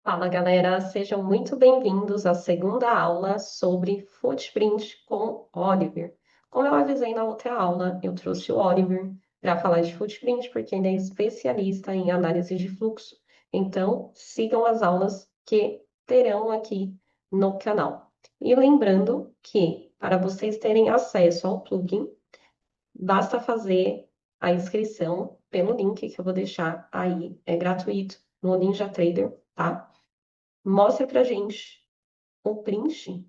Fala galera, sejam muito bem-vindos à segunda aula sobre Footprint com Oliver. Como eu avisei na outra aula, eu trouxe o Oliver para falar de Footprint porque ele é especialista em análise de fluxo. Então, sigam as aulas que terão aqui no canal. E lembrando que, para vocês terem acesso ao plugin, basta fazer a inscrição pelo link que eu vou deixar aí, é gratuito, no NinjaTrader, tá? Mostre pra gente o print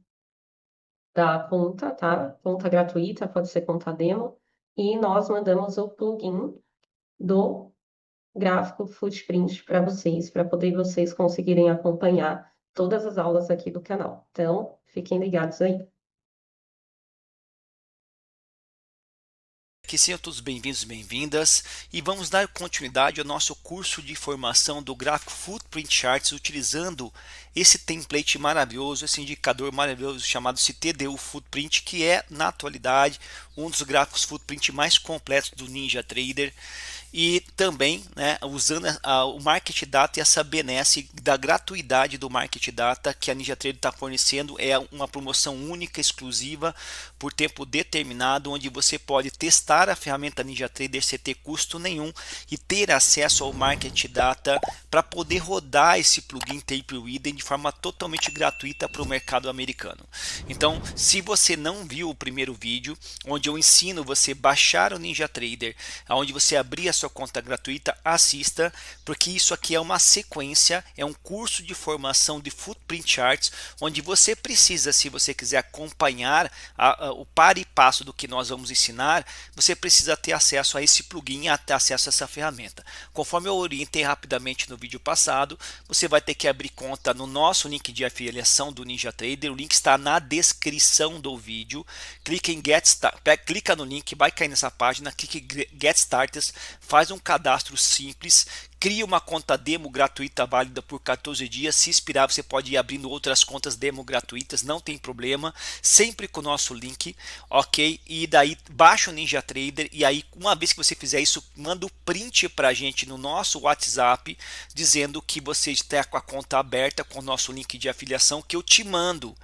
da conta, tá? Conta gratuita, pode ser conta demo, e nós mandamos o plugin do gráfico Footprint para poder vocês conseguirem acompanhar todas as aulas aqui do canal. Então, fiquem ligados aí. Que sejam todos bem-vindos e bem-vindas, e vamos dar continuidade ao nosso curso de formação do gráfico Footprint Charts utilizando esse template maravilhoso, esse indicador maravilhoso chamado TDU Footprint, que é na atualidade um dos gráficos Footprint mais completos do NinjaTrader, e também, né, usando o Market Data e essa benesse da gratuidade do Market Data que a NinjaTrader está fornecendo. É uma promoção única, exclusiva, por tempo determinado, onde você pode testar a ferramenta NinjaTrader sem ter custo nenhum e ter acesso ao Market Data para poder rodar esse plugin Tapered de forma totalmente gratuita para o mercado americano. Então, se você não viu o primeiro vídeo, onde eu ensino você baixar o NinjaTrader, onde você abrir a sua conta gratuita, assista, porque isso aqui é uma sequência, é um curso de formação de Footprint Charts, onde você precisa, se você quiser acompanhar o par e passo do que nós vamos ensinar, você precisa ter acesso a esse plugin, ter acesso a essa ferramenta. Conforme eu orientei rapidamente no vídeo passado, você vai ter que abrir conta no nosso link de afiliação do NinjaTrader. O link está na descrição do vídeo. Clica em Get Start, clica no link, vai cair nessa página, clique em Get Started, faz um cadastro simples, cria uma conta demo gratuita válida por 14 dias. Se inspirar, você pode ir abrindo outras contas demo gratuitas, não tem problema, sempre com o nosso link, ok? E daí baixa o NinjaTrader, e aí uma vez que você fizer isso, manda o print para a gente no nosso WhatsApp, dizendo que você está com a conta aberta com o nosso link de afiliação, que eu te mando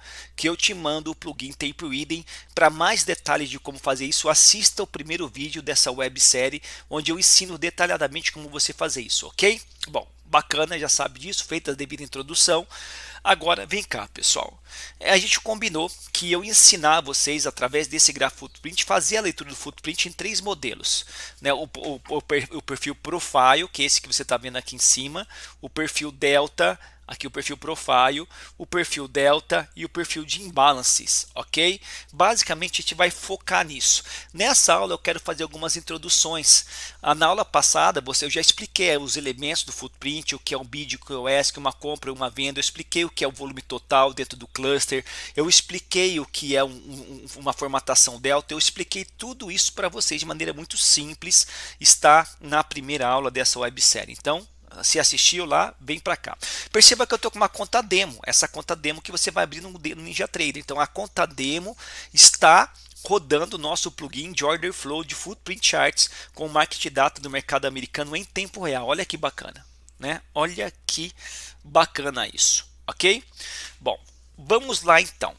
o plugin Tapered. Para mais detalhes de como fazer isso, assista o primeiro vídeo dessa websérie, onde eu ensino detalhadamente como você fazer isso, ok? Bom, bacana, já sabe disso, feita a devida introdução. Agora vem cá, pessoal, a gente combinou que eu ensinar vocês através desse gráfico Footprint, fazer a leitura do Footprint em 3 modelos, né? O perfil Profile, que é esse que você está vendo aqui em cima, o perfil Delta, aqui o perfil Profile, o perfil Delta e o perfil de Imbalances, ok? Basicamente a gente vai focar nisso. Nessa aula eu quero fazer algumas introduções. Na aula passada eu já expliquei os elementos do Footprint, o que é um bid, o que é o ESC, uma compra e uma venda. Eu expliquei o que é o volume total dentro do cluster, eu expliquei o que é uma formatação Delta, eu expliquei tudo isso para vocês de maneira muito simples. Está na primeira aula dessa websérie. Então, se assistiu lá, vem para cá. Perceba que eu estou com uma conta demo, essa conta demo que você vai abrir no NinjaTrader. Então a conta demo está rodando o nosso plugin de Order Flow de Footprint Charts com o Market Data do mercado americano em tempo real. Olha que bacana, né? Olha que bacana isso, ok? Bom, vamos lá então.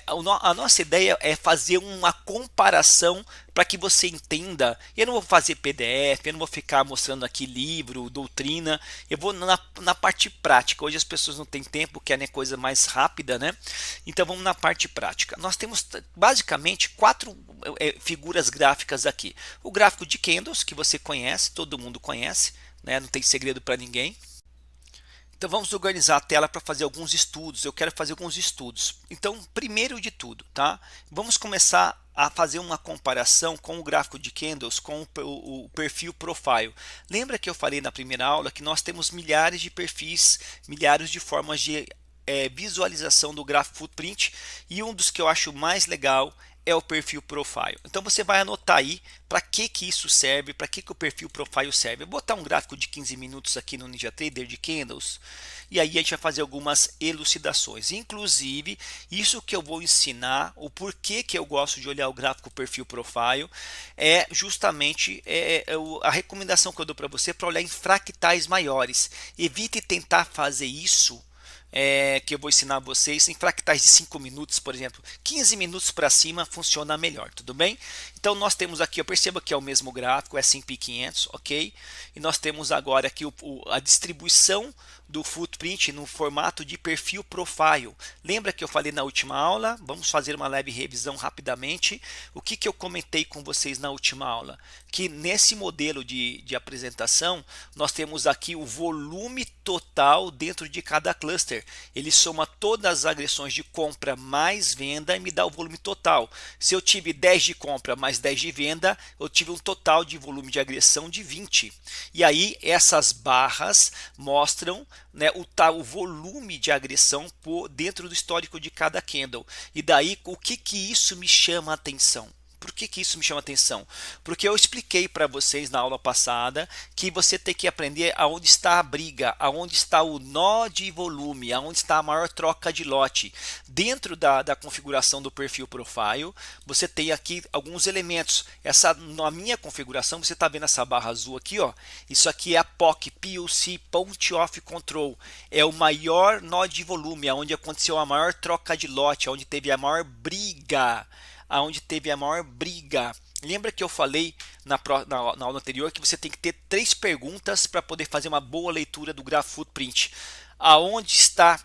A nossa ideia é fazer uma comparação para que você entenda. Eu não vou fazer PDF, eu não vou ficar mostrando aqui livro, doutrina, eu vou na parte prática. Hoje as pessoas não têm tempo, querem coisa mais rápida, né? Então vamos na parte prática. Nós temos basicamente 4 figuras gráficas aqui. O gráfico de candles, que você conhece, todo mundo conhece, né? Não tem segredo para ninguém. Então vamos organizar a tela para fazer alguns estudos. Eu quero fazer alguns estudos. Então, primeiro de tudo, tá? Vamos começar a fazer uma comparação com o gráfico de candles com o perfil Profile. Lembra que eu falei na primeira aula que nós temos milhares de perfis, milhares de formas de visualização do gráfico Footprint, e um dos que eu acho mais legal é o perfil profile. Então você vai anotar aí para que isso serve, para que o perfil profile serve. Eu vou botar um gráfico de 15 minutos aqui no NinjaTrader de candles e aí a gente vai fazer algumas elucidações. Inclusive, isso que eu vou ensinar, o porquê que eu gosto de olhar o gráfico perfil profile, é justamente a recomendação que eu dou para você para olhar em fractais maiores. Evite tentar fazer isso que eu vou ensinar vocês em fractais de 5 minutos, por exemplo. 15 minutos para cima funciona melhor, tudo bem? Então nós temos aqui, eu percebo que é o mesmo gráfico, S&P 500, ok? E nós temos agora aqui a distribuição do footprint no formato de perfil profile. Lembra que eu falei na última aula? Vamos fazer uma leve revisão rapidamente. O que eu comentei com vocês na última aula? Que nesse modelo de apresentação, nós temos aqui o volume total dentro de cada cluster. Ele soma todas as agressões de compra mais venda e me dá o volume total. Se eu tive 10 de compra mais 10 de venda, eu tive um total de volume de agressão de 20. E aí essas barras mostram, né, o volume de agressão dentro do histórico de cada candle. E daí o que isso me chama a atenção? Por que isso me chama a atenção? Porque eu expliquei para vocês na aula passada que você tem que aprender aonde está a briga, aonde está o nó de volume, aonde está a maior troca de lote. Dentro da configuração do perfil profile, você tem aqui alguns elementos. Na minha configuração, você está vendo essa barra azul aqui, ó. Isso aqui é a POC, Point of Control. É o maior nó de volume, onde aconteceu a maior troca de lote, onde teve a maior briga. Lembra que eu falei na aula anterior que você tem que ter 3 perguntas para poder fazer uma boa leitura do Graph Footprint. Aonde está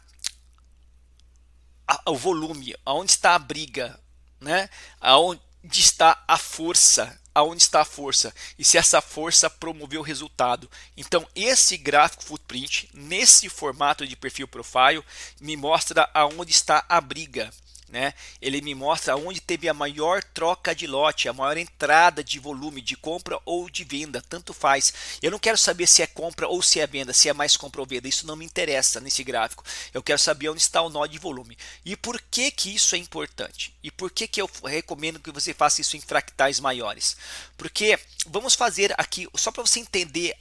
o volume? Aonde está a briga? Né? Aonde está a força? Aonde está a força? E se essa força promoveu o resultado? Então esse gráfico Footprint, nesse formato de perfil profile, me mostra aonde está a briga. Né? Ele me mostra onde teve a maior troca de lote, a maior entrada de volume de compra ou de venda, tanto faz. Eu não quero saber se é compra ou se é venda, se é mais compra ou venda, isso não me interessa nesse gráfico. Eu quero saber onde está o nó de volume. E por que isso é importante? E por que eu recomendo que você faça isso em fractais maiores? Porque vamos fazer aqui, só para você entender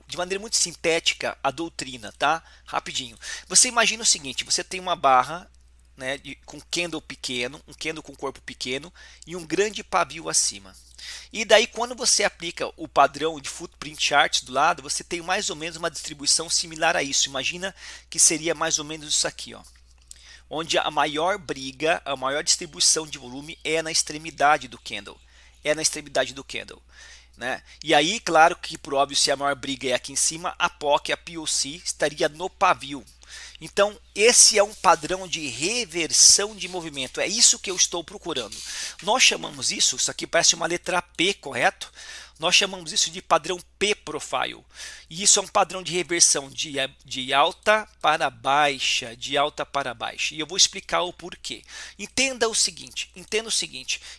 de maneira muito sintética a doutrina, tá? Rapidinho. Você imagina o seguinte, você tem uma barra, né, com candle pequeno, um candle com corpo pequeno e um grande pavio acima. E daí quando você aplica o padrão de Footprint Charts do lado, você tem mais ou menos uma distribuição similar a isso. Imagina que seria mais ou menos isso aqui, ó, onde a maior briga, a maior distribuição de volume é na extremidade do candle. Né? E aí, claro que por óbvio, se a maior briga é aqui em cima, a POC, a POC, estaria no pavio. Então esse é um padrão de reversão de movimento, é isso que eu estou procurando. Nós chamamos isso aqui parece uma letra P, correto? Nós chamamos isso de padrão P profile. E isso é um padrão de reversão de alta para baixa, E eu vou explicar o porquê. Entenda o seguinte,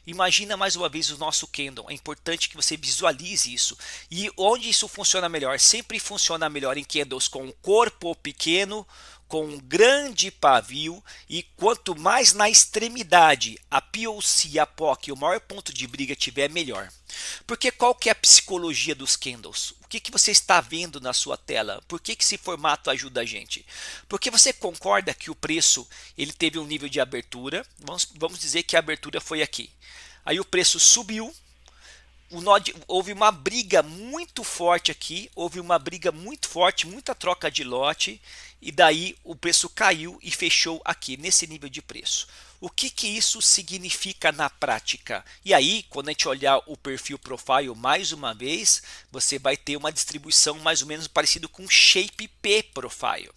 imagina mais uma vez o nosso candle. É importante que você visualize isso. E onde isso funciona melhor? Sempre funciona melhor em candles com um corpo pequeno, com um grande pavio, e quanto mais na extremidade a POC, a POC, o maior ponto de briga tiver, melhor. Porque qual que é a psicologia dos candles? O que você está vendo na sua tela? Por que esse formato ajuda a gente? Porque você concorda que o preço ele teve um nível de abertura, vamos dizer que a abertura foi aqui. Aí o preço subiu, houve uma briga muito forte aqui, muita troca de lote, e daí o preço caiu e fechou aqui nesse nível de preço. O que isso significa na prática? E aí, quando a gente olhar o perfil profile mais uma vez, você vai ter uma distribuição mais ou menos parecido com o Shape P profile.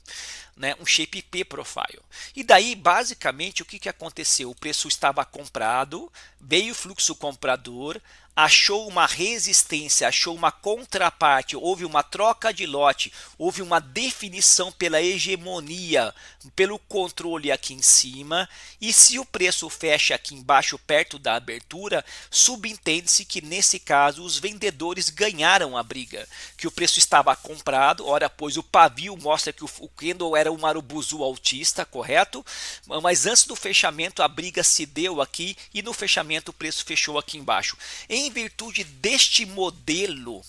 Né, um Shape P profile. E daí, basicamente, o que aconteceu? O preço estava comprado, veio o fluxo comprador, achou uma resistência, achou uma contraparte, houve uma troca de lote, houve uma definição pela hegemonia, pelo controle aqui em cima, e se o preço fecha aqui embaixo perto da abertura, subentende-se que nesse caso os vendedores ganharam a briga, que o preço estava comprado, ora pois o pavio mostra que o candle era um marubuzu altista, correto? Mas antes do fechamento a briga se deu aqui e no fechamento o preço fechou aqui embaixo. Em virtude deste modelo,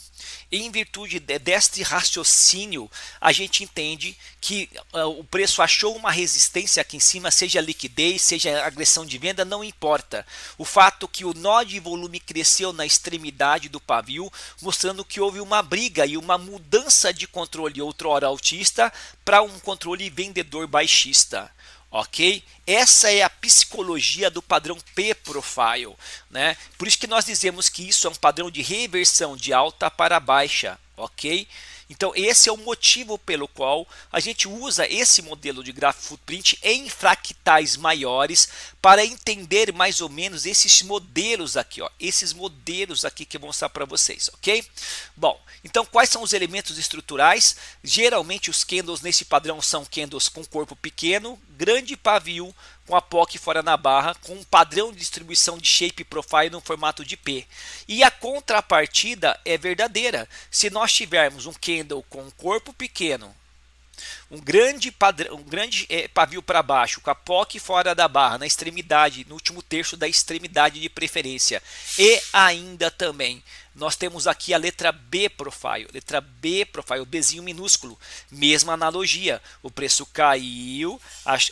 em virtude deste raciocínio, a gente entende que o preço achou uma resistência aqui em cima, seja liquidez, seja agressão de venda, não importa. O fato que o nó de volume cresceu na extremidade do pavio, mostrando que houve uma briga e uma mudança de controle outrora altista para um controle vendedor baixista. Ok? Essa é a psicologia do padrão P-Profile, né? Por isso que nós dizemos que isso é um padrão de reversão de alta para baixa, ok? Então esse é o motivo pelo qual a gente usa esse modelo de gráfico footprint em fractais maiores para entender mais ou menos esses modelos aqui, ó, esses modelos aqui que eu vou mostrar para vocês, ok? Bom, então quais são os elementos estruturais? Geralmente os candles nesse padrão são candles com corpo pequeno, grande pavio, com a POC fora na barra, com um padrão de distribuição de shape profile no formato de P. E a contrapartida é verdadeira. Se nós tivermos um candle com corpo pequeno, um grande pavio para baixo, com a POC fora da barra, na extremidade, no último terço da extremidade de preferência. E ainda também, nós temos aqui a letra B profile, o Bzinho minúsculo, mesma analogia, o preço caiu,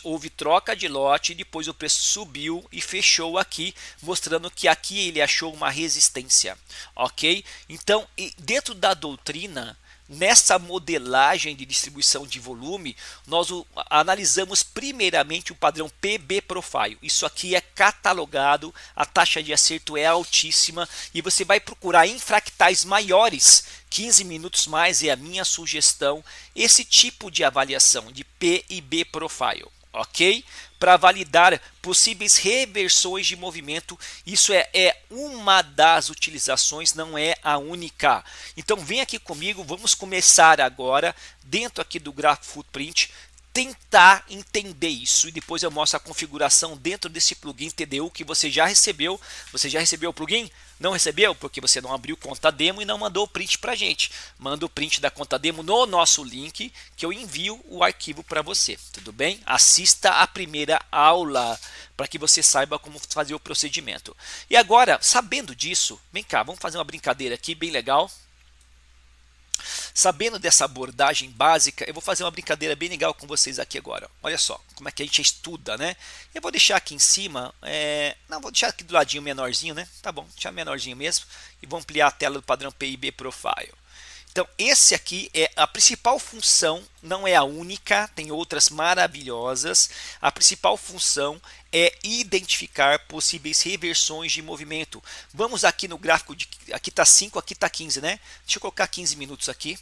houve troca de lote, depois o preço subiu e fechou aqui, mostrando que aqui ele achou uma resistência, ok? Então, dentro da doutrina, nessa modelagem de distribuição de volume, nós analisamos primeiramente o padrão PB Profile. Isso aqui é catalogado, a taxa de acerto é altíssima e você vai procurar em fractais maiores, 15 minutos mais é a minha sugestão, esse tipo de avaliação de P e B Profile. Ok? Para validar possíveis reversões de movimento, isso é uma das utilizações, não é a única. Então vem aqui comigo, vamos começar agora, dentro aqui do Graph Footprint, tentar entender isso e depois eu mostro a configuração dentro desse plugin TDU que você já recebeu. Você já recebeu o plugin? Não recebeu? Porque você não abriu conta demo e não mandou o print para a gente. Manda o print da conta demo no nosso link que eu envio o arquivo para você. Tudo bem? Assista a primeira aula para que você saiba como fazer o procedimento. E agora, sabendo disso, vem cá, vamos fazer uma brincadeira aqui bem legal. Sabendo dessa abordagem básica, eu vou fazer uma brincadeira bem legal com vocês aqui agora. Olha só, como é que a gente estuda, né? Eu vou deixar aqui em cima, não, vou deixar aqui do ladinho menorzinho, né? Tá bom, deixar menorzinho mesmo. E vou ampliar a tela do padrão PIB Profile. Então, esse aqui é a principal função, não é a única, tem outras maravilhosas. A principal função é identificar possíveis reversões de movimento. Vamos aqui no gráfico, aqui está 5, aqui está 15, né? Deixa eu colocar 15 minutos aqui.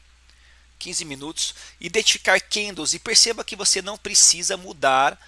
15 minutos, identificar candles e perceba que você não precisa mudar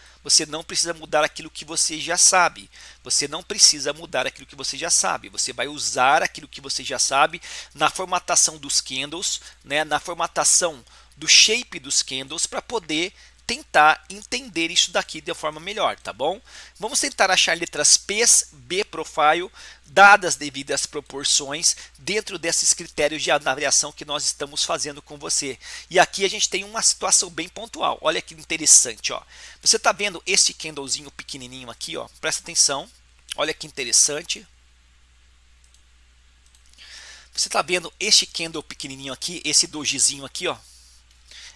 aquilo que você já sabe. Você não precisa mudar aquilo que você já sabe. Você vai usar aquilo que você já sabe na formatação dos candles, né, na formatação do shape dos candles para poder tentar entender isso daqui de uma forma melhor, tá bom? Vamos tentar achar letras P, B profile, dadas devidas proporções dentro desses critérios de avaliação que nós estamos fazendo com você. E aqui a gente tem uma situação bem pontual. Olha que interessante, ó. Você está vendo esse candlezinho pequenininho aqui, ó? Presta atenção. Olha que interessante. Você está vendo este candle pequenininho aqui, esse dojizinho aqui, ó?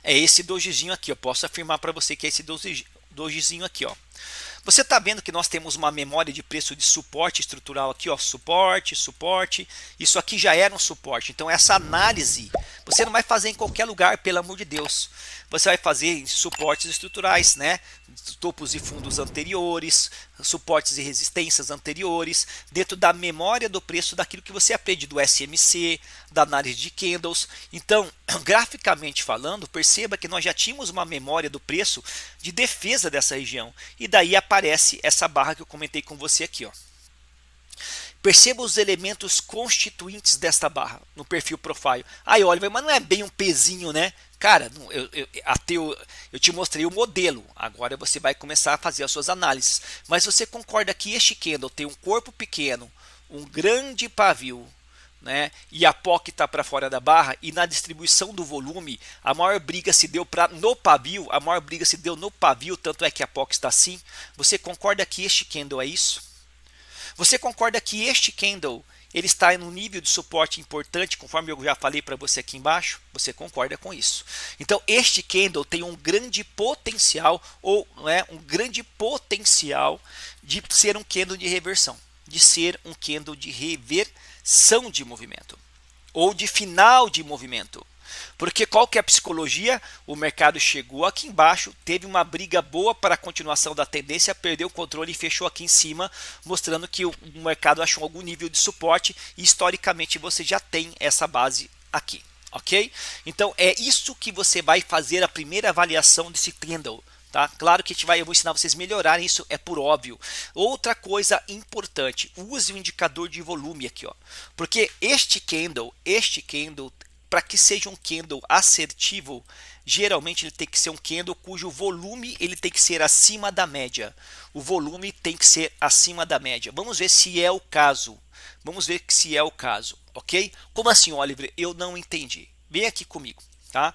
É esse dojizinho aqui, eu posso afirmar para você que é esse dojizinho aqui, ó. Você está vendo que nós temos uma memória de preço de suporte estrutural aqui, ó, suporte, suporte. Isso aqui já era um suporte. Então essa análise você não vai fazer em qualquer lugar, pelo amor de Deus. Você vai fazer em suportes estruturais, né? Topos e fundos anteriores, suportes e resistências anteriores, dentro da memória do preço daquilo que você aprende do SMC, da análise de candles. Então, graficamente falando, perceba que nós já tínhamos uma memória do preço de defesa dessa região. E daí aparece essa barra que eu comentei com você aqui, ó. Perceba os elementos constituintes desta barra no perfil profile. Aí, Oliver, mas não é bem um pezinho, né? Cara, eu te mostrei o modelo. Agora você vai começar a fazer as suas análises. Mas você concorda que este candle tem um corpo pequeno, um grande pavio, né? E a POC está para fora da barra, e na distribuição do volume a maior briga se deu no pavio, tanto é que a POC está assim. Você concorda que este candle é isso? Você concorda que este candle ele está em um nível de suporte importante, conforme eu já falei para você aqui embaixo? Você concorda com isso? Então este candle tem um grande potencial, ou um grande potencial de ser um candle de reversão, de ser um candle de reversão de movimento, ou de final de movimento. Porque qual que é a psicologia? O mercado chegou aqui embaixo, teve uma briga boa para a continuação da tendência, perdeu o controle e fechou aqui em cima, mostrando que o mercado achou algum nível de suporte, e historicamente você já tem essa base aqui, ok? Então é isso que você vai fazer a primeira avaliação desse candle. Tá? Claro que eu vou ensinar vocês a melhorarem, isso é por óbvio. Outra coisa importante, use o indicador de volume aqui, ó, porque este candle, para que seja um candle assertivo, geralmente ele tem que ser um candle cujo volume ele tem que ser acima da média. O volume tem que ser acima da média. Vamos ver se é o caso. Ok? Como assim, Oliver? Eu não entendi. Vem aqui comigo. Tá?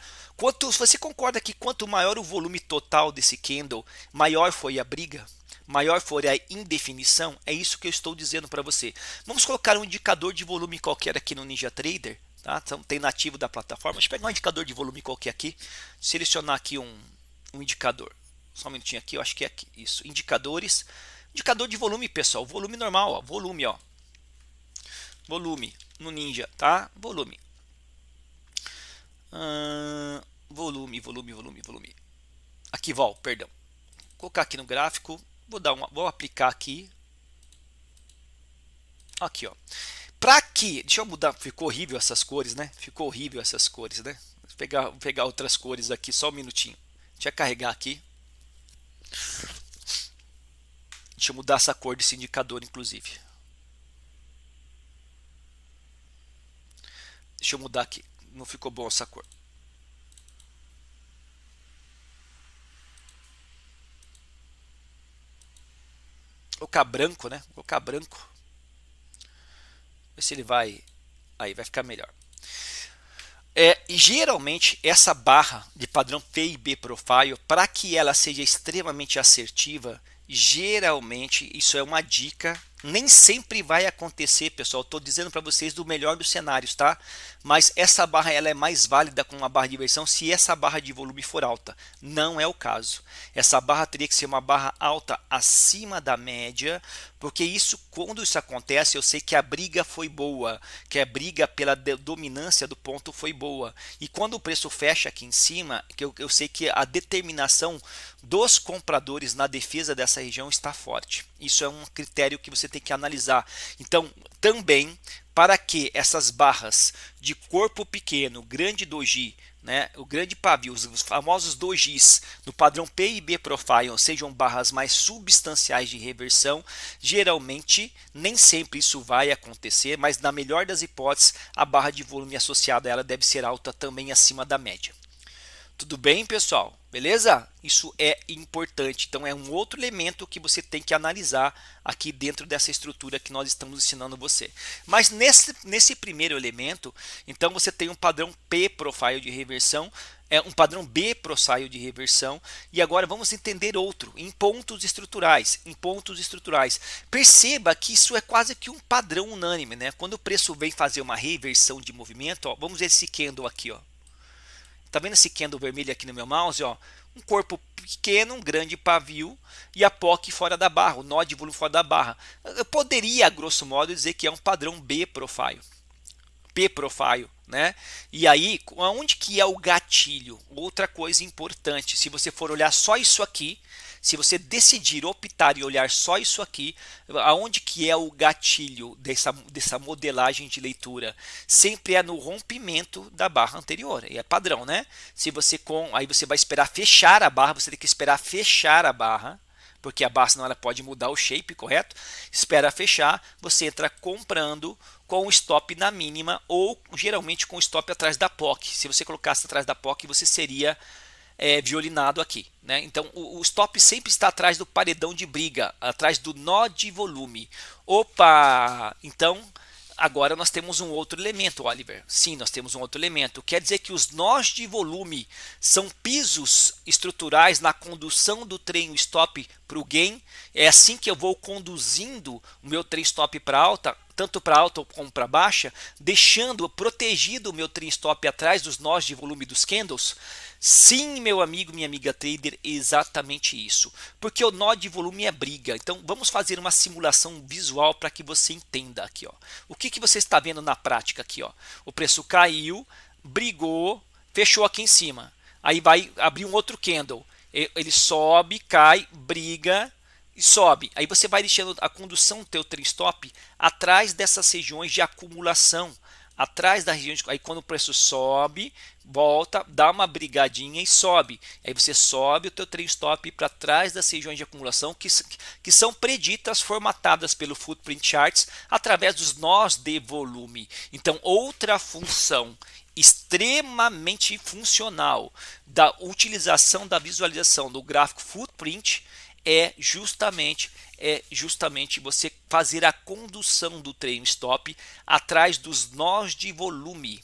Você concorda que quanto maior o volume total desse candle, maior foi a briga? Maior for a indefinição? É isso que eu estou dizendo para você. Vamos colocar um indicador de volume qualquer aqui no NinjaTrader. Tá? Então, tem nativo da plataforma. Deixa eu pegar um indicador de volume qualquer aqui. Selecionar aqui um indicador. Só um minutinho aqui, eu acho que é aqui. Isso, indicadores. Indicador de volume, pessoal. Volume normal, ó. Volume, ó. Volume no Ninja, tá? Volume. Volume. Aqui, perdão. Vou colocar aqui no gráfico. Vou aplicar aqui. Aqui, ó. Deixa eu mudar, ficou horrível essas cores, né? Vou pegar outras cores aqui, só um minutinho. Deixa eu carregar aqui. Deixa eu mudar essa cor desse indicador, inclusive. Deixa eu mudar aqui. Não ficou bom essa cor. Vou colocar branco, né? Vou colocar branco. Ver se ele vai. Aí vai ficar melhor. E geralmente essa barra de padrão P e B Profile, para que ela seja extremamente assertiva, geralmente isso é uma dica. Nem sempre vai acontecer, pessoal. Estou dizendo para vocês do melhor dos cenários, tá? Mas essa barra ela é mais válida com uma barra de inversão se essa barra de volume for alta. Não é o caso. Essa barra teria que ser uma barra alta acima da média, porque quando isso acontece, eu sei que a briga foi boa, que a briga pela dominância do ponto foi boa. E quando o preço fecha aqui em cima, eu sei que a determinação dos compradores na defesa dessa região está forte. Isso é um critério que você tem que analisar. Então, também, para que essas barras de corpo pequeno, grande doji, né, o grande pavio, os famosos dojis no padrão P e B Profile sejam barras mais substanciais de reversão, geralmente, nem sempre isso vai acontecer, mas na melhor das hipóteses, a barra de volume associada a ela deve ser alta também acima da média. Tudo bem, pessoal? Beleza? Isso é importante. Então, é um outro elemento que você tem que analisar aqui dentro dessa estrutura que nós estamos ensinando você. Mas nesse primeiro elemento, então você tem um padrão P Profile de reversão, um padrão B Profile de reversão, e agora vamos entender outro, em pontos estruturais. Perceba que isso é quase que um padrão unânime, né? Quando o preço vem fazer uma reversão de movimento, ó, vamos ver esse candle aqui, ó. Tá vendo esse candle vermelho aqui no meu mouse? Ó? Um corpo pequeno, um grande pavio e a POC fora da barra, o nó de volume fora da barra. Eu poderia, a grosso modo, dizer que é um padrão B Profile. P Profile, né? E aí, aonde que é o gatilho? Outra coisa importante, se você for olhar só isso aqui, se você decidir optar e olhar só isso aqui, aonde que é o gatilho dessa modelagem de leitura? Sempre é no rompimento da barra anterior, e é padrão, né? Aí você vai esperar fechar a barra, você tem que esperar fechar a barra porque a barra senão ela pode mudar o shape, correto? Espera fechar, você entra comprando com o stop na mínima ou geralmente com o stop atrás da POC. Se você colocasse atrás da POC, você seria violinado aqui, né? Então o stop sempre está atrás do paredão de briga, atrás do nó de volume. Opa! Então agora nós temos um outro elemento, Oliver. Sim, nós temos um outro elemento. Quer dizer que os nós de volume são pisos estruturais na condução do trem stop para o gain. É assim que eu vou conduzindo o meu trem stop para alta, tanto para alta como para baixa, deixando protegido o meu trem stop atrás dos nós de volume dos candles. Sim, meu amigo, minha amiga trader, exatamente isso. Porque o nó de volume é briga. Então vamos fazer uma simulação visual para que você entenda aqui, ó. O que você está vendo na prática aqui, ó? O preço caiu, brigou, fechou aqui em cima. Aí vai abrir um outro candle. Ele sobe, cai, briga e sobe. Aí você vai deixando a condução do teu trem stop atrás dessas regiões de acumulação. Atrás da região, aí quando o preço sobe, volta, dá uma brigadinha e sobe. Aí você sobe o teu trem stop para trás das regiões de acumulação que são preditas, formatadas pelo Footprint Charts através dos nós de volume. Então, outra função extremamente funcional da utilização da visualização do gráfico Footprint é justamente você fazer a condução do trem stop atrás dos nós de volume,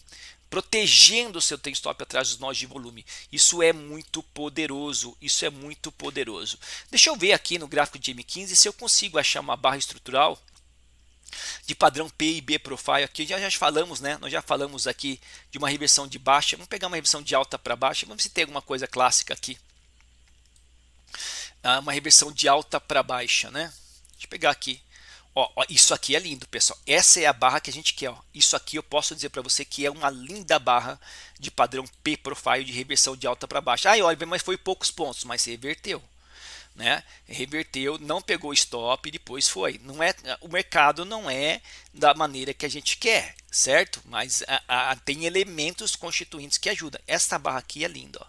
protegendo o seu trem stop atrás dos nós de volume. Isso é muito poderoso, isso é muito poderoso. Deixa eu ver aqui no gráfico de M15 se eu consigo achar uma barra estrutural de padrão P e B profile aqui. Já falamos, né? Nós já falamos aqui de uma reversão de baixa. Vamos pegar uma reversão de alta para baixa. Vamos ver se tem alguma coisa clássica aqui. Uma reversão de alta para baixa, né? Deixa eu pegar aqui. Ó, isso aqui é lindo, pessoal. Essa é a barra que a gente quer. Ó. Isso aqui eu posso dizer para você que é uma linda barra de padrão P profile de reversão de alta para baixa. Ai, olha, mas foi poucos pontos, mas reverteu, né? Reverteu, não pegou stop e depois foi. Não é, o mercado não é da maneira que a gente quer, certo? Mas tem elementos constituintes que ajudam. Essa barra aqui é linda, ó.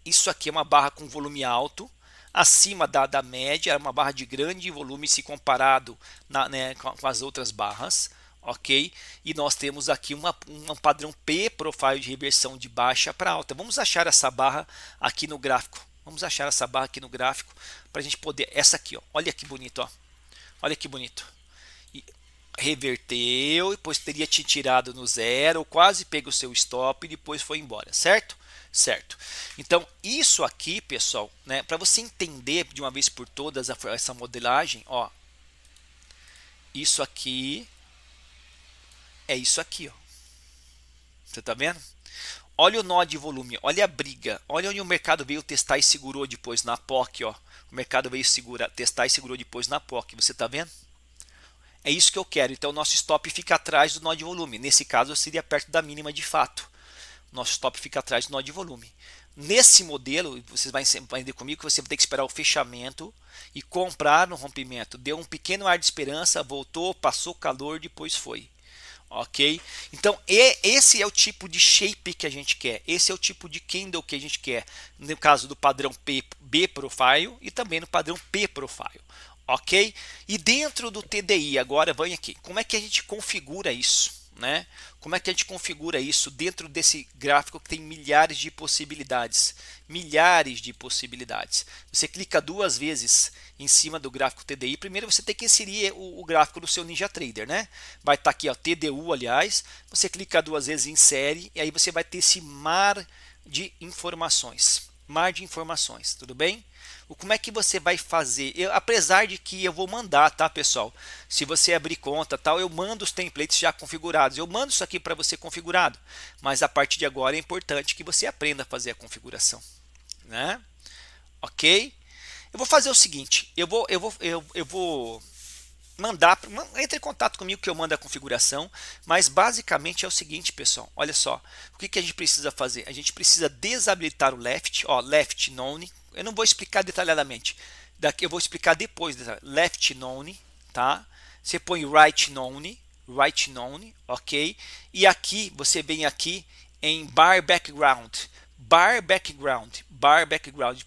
Isso aqui é uma barra com volume alto, acima da média, é uma barra de grande volume se comparado né, com as outras barras, ok? E nós temos aqui um padrão P profile de reversão de baixa para alta. Vamos achar essa barra aqui no gráfico. Vamos achar essa barra aqui no gráfico para a gente poder. Essa aqui, ó. Olha que bonito, ó. Olha que bonito. E reverteu, depois teria te tirado no zero, quase pega o seu stop e depois foi embora, certo? Certo. Então, isso aqui, pessoal, né, para você entender de uma vez por todas essa modelagem, ó. Isso aqui é isso aqui, ó. Você tá vendo? Olha o nó de volume, olha a briga, olha onde o mercado veio testar e segurou depois na POC, ó. O mercado veio testar e segurou depois na POC, você tá vendo? É isso que eu quero. Então, o nosso stop fica atrás do nó de volume. Nesse caso, seria perto da mínima de fato. Nosso stop fica atrás do nó de volume. Nesse modelo, vocês vão aprender comigo que você vai ter que esperar o fechamento e comprar no rompimento. Deu um pequeno ar de esperança, voltou, passou calor, depois foi. Ok? Então, esse é o tipo de shape que a gente quer. Esse é o tipo de candle que a gente quer. No caso do padrão B profile e também no padrão P profile. Ok? E dentro do TDI, agora vem aqui. Como é que a gente configura isso? Né? Como é que a gente configura isso dentro desse gráfico que tem milhares de possibilidades? Milhares de possibilidades. Você clica duas vezes em cima do gráfico TDI. Primeiro você tem que inserir o gráfico no seu NinjaTrader, né? Vai estar aqui, ó, TDU, aliás. Você clica duas vezes, insere, e aí você vai ter esse mar de informações. Mar de informações, tudo bem? Como é que você vai fazer? Apesar de que eu vou mandar, tá, pessoal? Se você abrir conta, tal, eu mando os templates já configurados. Eu mando isso aqui para você configurado. Mas a partir de agora é importante que você aprenda a fazer a configuração, né? Ok? Eu vou fazer o seguinte. Eu vou mandar, entre em contato comigo que eu mando a configuração, mas basicamente é o seguinte, pessoal, olha só, o que a gente precisa fazer? A gente precisa desabilitar o left, ó, left known. Eu não vou explicar detalhadamente, daqui eu vou explicar depois, left known, tá? Você põe right known, ok? E aqui, você vem aqui em bar background,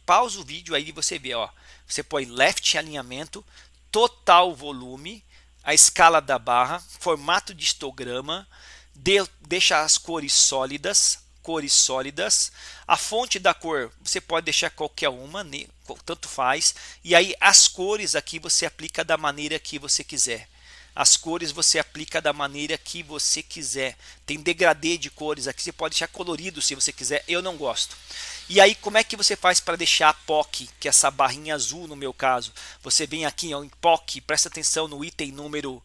pausa o vídeo aí você vê, ó, você põe left alinhamento, total volume, a escala da barra, formato de histograma, deixa as cores sólidas, a fonte da cor você pode deixar qualquer uma, tanto faz, e aí as cores aqui você aplica da maneira que você quiser. As cores você aplica da maneira que você quiser. Tem degradê de cores aqui, você pode deixar colorido se você quiser, eu não gosto. E aí como é que você faz para deixar a POC, que é essa barrinha azul no meu caso? Você vem aqui ó, em POC, presta atenção no item número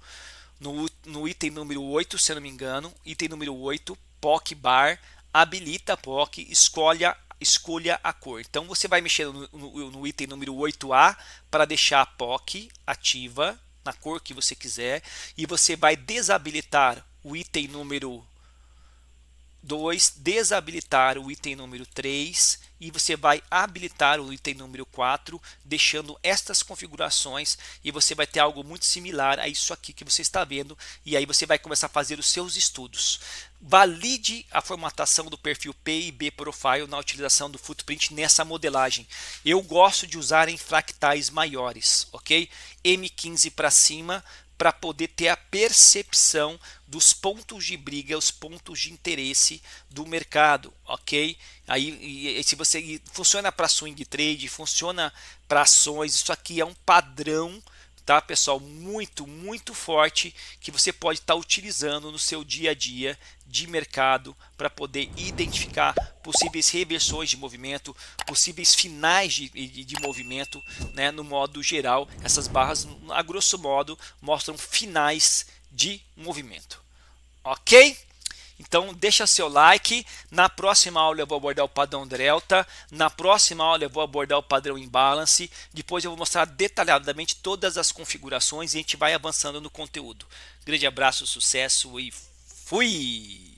no item número 8, se eu não me engano, item número 8, POC bar, habilita a POC, escolha a cor. Então você vai mexer no item número 8A para deixar a POC ativa na cor que você quiser, e você vai desabilitar o item número 2, desabilitar o item número 3 e você vai habilitar o item número 4, deixando estas configurações, e você vai ter algo muito similar a isso aqui que você está vendo, e aí você vai começar a fazer os seus estudos. Valide a formatação do perfil P e B Profile na utilização do footprint nessa modelagem. Eu gosto de usar em fractais maiores, ok? M15 para cima, para poder ter a percepção dos pontos de briga, os pontos de interesse do mercado, ok? Aí, se você funciona para swing trade, funciona para ações, isso aqui é um padrão, tá, pessoal, muito forte que você pode estar utilizando no seu dia a dia de mercado para poder identificar possíveis reversões de movimento, possíveis finais de movimento, né, no modo geral. Essas barras, a grosso modo, mostram finais de movimento, ok? Então deixa seu like, na próxima aula eu vou abordar o padrão delta, na próxima aula eu vou abordar o padrão imbalance, depois eu vou mostrar detalhadamente todas as configurações e a gente vai avançando no conteúdo. Grande abraço, sucesso e fui!